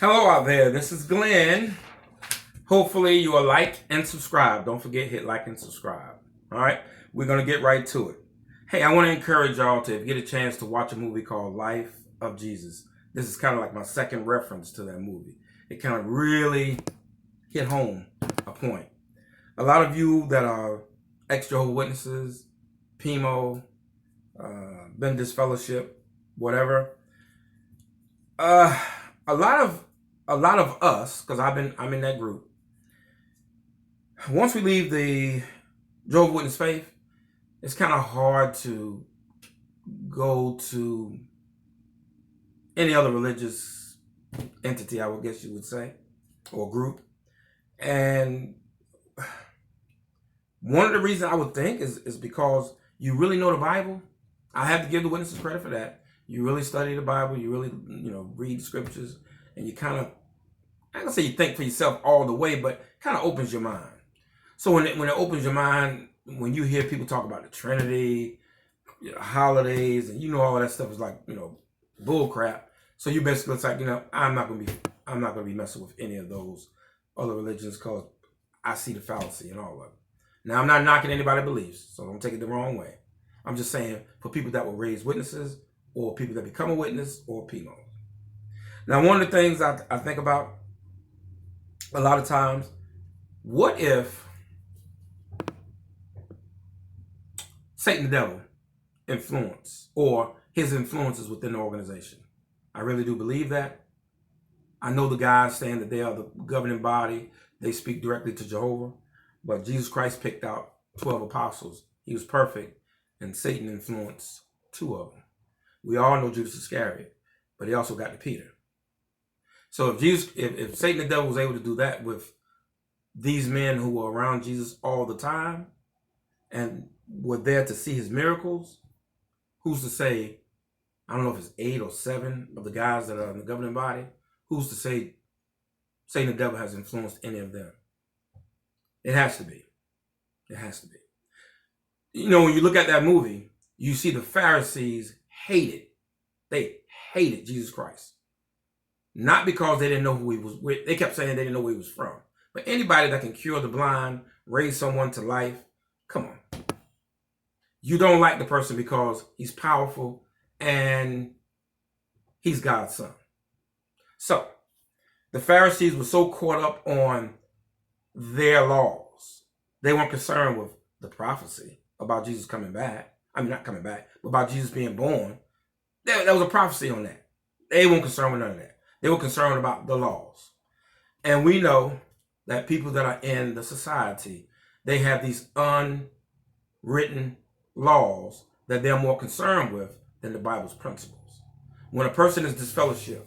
Hello out there, this is Glenn. Hopefully you will like and subscribe. Don't forget, hit like and subscribe. All right, we're going to get right to it. Hey, I want to encourage y'all to get a chance to watch a movie called Life of Jesus. This is kind of like my second reference to that movie. It kind of really hit home a point. A lot of you that are ex-Jehovah Witnesses, p.i.m.o, been disfellowship, whatever. A lot of us, because I'm in that group. Once we leave the Jehovah Witness faith, it's kind of hard to go to any other religious entity, I would guess you would say, or group. And one of the reasons I would think is because you really know the Bible. I have to give the witnesses credit for that. You really study the Bible. You really, read the scriptures, and you kind of, I'm gonna say you think for yourself all the way, but kind of opens your mind. So when it opens your mind, when you hear people talk about the Trinity, holidays, and all that stuff is like bull crap. So you basically, it's like I'm not gonna be messing with any of those other religions because I see the fallacy in all of it. Now I'm not knocking anybody's beliefs, so don't take it the wrong way. I'm just saying for people that were raised witnesses, or people that become a witness, or p.i.m.o. Now, one of the things I think about a lot of times, what if Satan the devil influence, or his influences within the organization? I really do believe that. I know the guys saying that they are the governing body. They speak directly to Jehovah. But Jesus Christ picked out 12 apostles. He was perfect. And Satan influenced 2 of them. We all know Judas Iscariot, but he also got to Peter. So if Satan the devil was able to do that with these men who were around Jesus all the time and were there to see his miracles, who's to say, I don't know if it's 8 or 7 of the guys that are in the governing body, who's to say Satan the devil has influenced any of them? It has to be. It has to be. When you look at that movie, you see the Pharisees They hated Jesus Christ. Not because they didn't know who he was with. They kept saying they didn't know where he was from. But anybody that can cure the blind, raise someone to life, come on. You don't like the person because he's powerful and he's God's son. So, the Pharisees were so caught up on their laws. They weren't concerned with the prophecy about Jesus coming back. I mean, not coming back, but about Jesus being born. There was a prophecy on that. They weren't concerned with none of that. They were concerned about the laws. And we know that people that are in the society, they have these unwritten laws that they're more concerned with than the Bible's principles. When a person is disfellowshipped,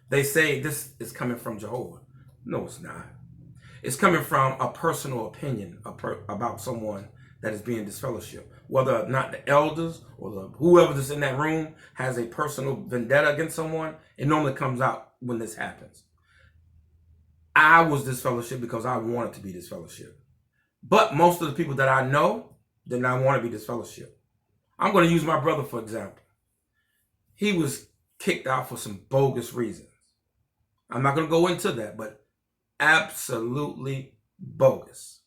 they say this is coming from Jehovah. No, it's not. It's coming from a personal opinion about someone that is being disfellowshipped. Whether or not the elders or whoever's in that room has a personal vendetta against someone, it normally comes out when this happens. I was disfellowshipped because I wanted to be disfellowshipped. But most of the people that I know did not want to be disfellowshipped. I'm going to use my brother, for example. He was kicked out for some bogus reasons. I'm not going to go into that, but absolutely bogus.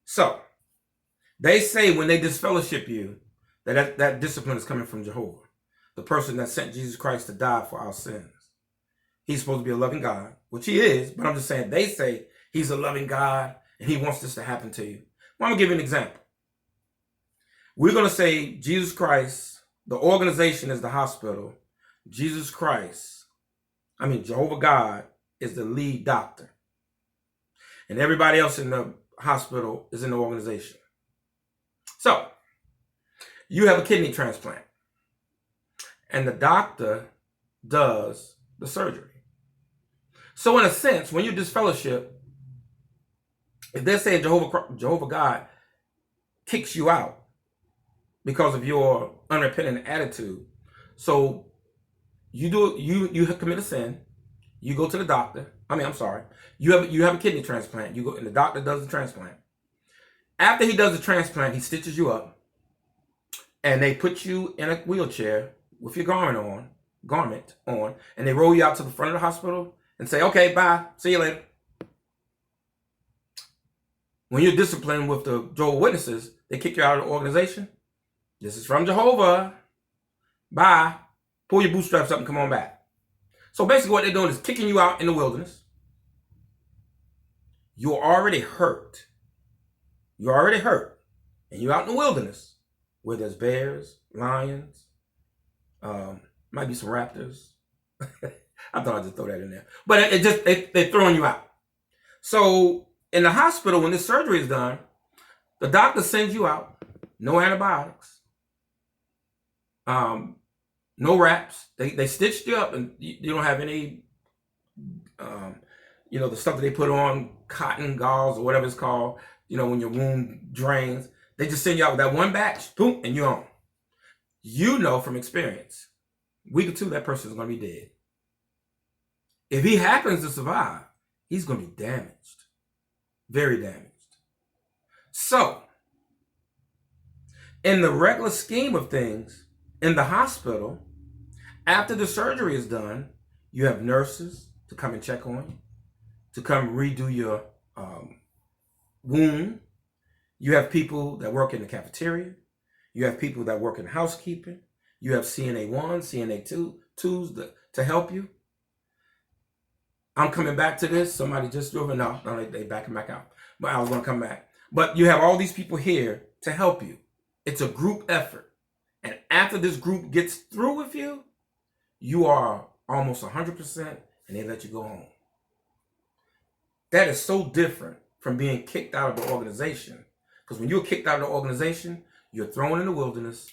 So, they say when they disfellowship you, that discipline is coming from Jehovah, the person that sent Jesus Christ to die for our sins. He's supposed to be a loving God, which he is, but I'm just saying they say he's a loving God and he wants this to happen to you. Well, I'm going to give you an example. We're going to say Jesus Christ, the organization is the hospital. Jehovah God is the lead doctor. And everybody else in the hospital is in the organization. So, you have a kidney transplant, and the doctor does the surgery. So, in a sense, when you disfellowship, if they're saying Jehovah God kicks you out because of your unrepentant attitude, so you commit a sin, you go to the doctor. You have a kidney transplant. You go, and the doctor does the transplant. After he does the transplant, he stitches you up, and they put you in a wheelchair with your garment on, and they roll you out to the front of the hospital, and say, okay, bye, see you later. When you're disciplined with the Jehovah Witnesses, they kick you out of the organization. This is from Jehovah. Bye. Pull your bootstraps up and come on back. So basically what they're doing is kicking you out in the wilderness. You're already hurt. You're already hurt. And you're out in the wilderness where there's bears, lions, might be some raptors. I thought I'd just throw that in there. But they're throwing you out. So in the hospital, when this surgery is done, the doctor sends you out. No antibiotics. No wraps. They stitched you up, and you don't have any, the stuff that they put on, cotton gauze or whatever it's called, when your wound drains. They just send you out with that one batch, boom, and you're on. You know from experience, week or two, that person is going to be dead. If he happens to survive, he's going to be damaged. Very damaged. So, in the regular scheme of things, in the hospital, after the surgery is done, you have nurses to come and check on you, to come redo your wound. You have people that work in the cafeteria. You have people that work in housekeeping. You have CNA 1, CNA 2s to help you. I'm coming back to this. Somebody just drove it. No, they backing back out. But I was going to come back. But you have all these people here to help you. It's a group effort. And after this group gets through with you, you are almost 100% and they let you go home. That is so different from being kicked out of the organization. Because when you're kicked out of the organization, you're thrown in the wilderness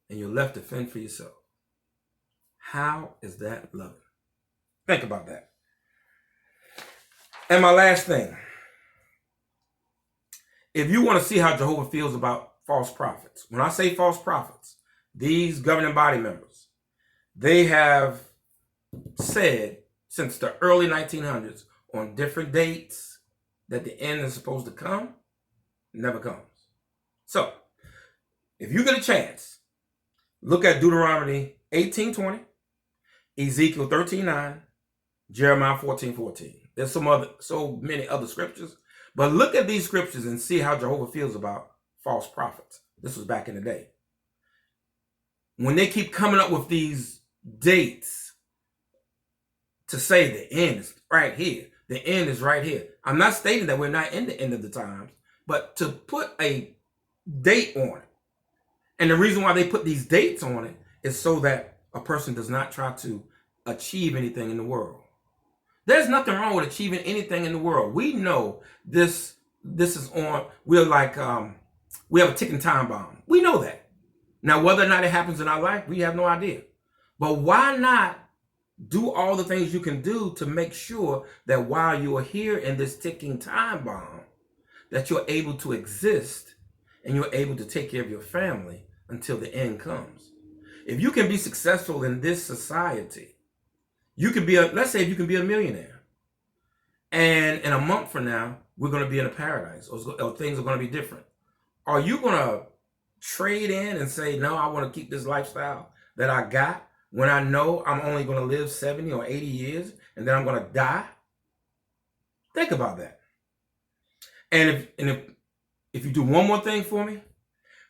and you're left to fend for yourself. How is that loving? Think about that. And my last thing. If you want to see how Jehovah feels about false prophets, when I say false prophets, these governing body members, they have said since the early 1900s on different dates that the end is supposed to come, it never comes. So, if you get a chance, look at Deuteronomy 18:20, Ezekiel 13:9, Jeremiah 14:14. There's so many other scriptures, but look at these scriptures and see how Jehovah feels about false prophets. This was back in the day. When they keep coming up with these dates to say the end is right here, the end is right here. I'm not stating that we're not in the end of the times, but to put a date on it. And the reason why they put these dates on it is so that a person does not try to achieve anything in the world. There's nothing wrong with achieving anything in the world. We know this is on, we're like, we have a ticking time bomb. We know that. Now, whether or not it happens in our life, we have no idea. But why not do all the things you can do to make sure that while you are here in this ticking time bomb, that you're able to exist and you're able to take care of your family until the end comes. If you can be successful in this society, you can be let's say if you can be a millionaire, and in a month from now, we're going to be in a paradise, or things are going to be different. Are you going to trade in and say, no, I want to keep this lifestyle that I got when I know I'm only going to live 70 or 80 years and then I'm going to die? Think about that. And if you do one more thing for me,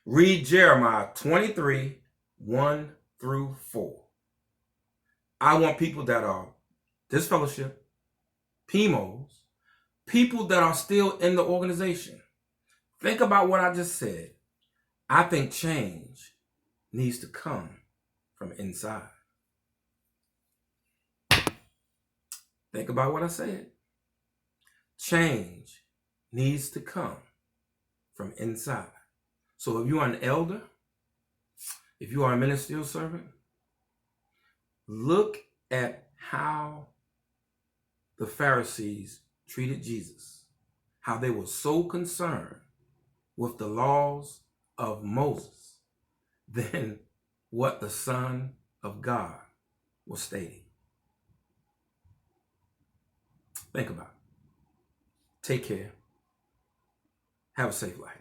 read Jeremiah 23, 1 through 4. I want people that are disfellowship, p.i.m.os, people that are still in the organization. Think about what I just said. I think change needs to come from inside. Think about what I said. Change needs to come from inside. So if you are an elder, if you are a ministerial servant, look at how the Pharisees treated Jesus, how they were so concerned with the laws of Moses than what the Son of God was stating. Think about it. Take care. Have a safe life.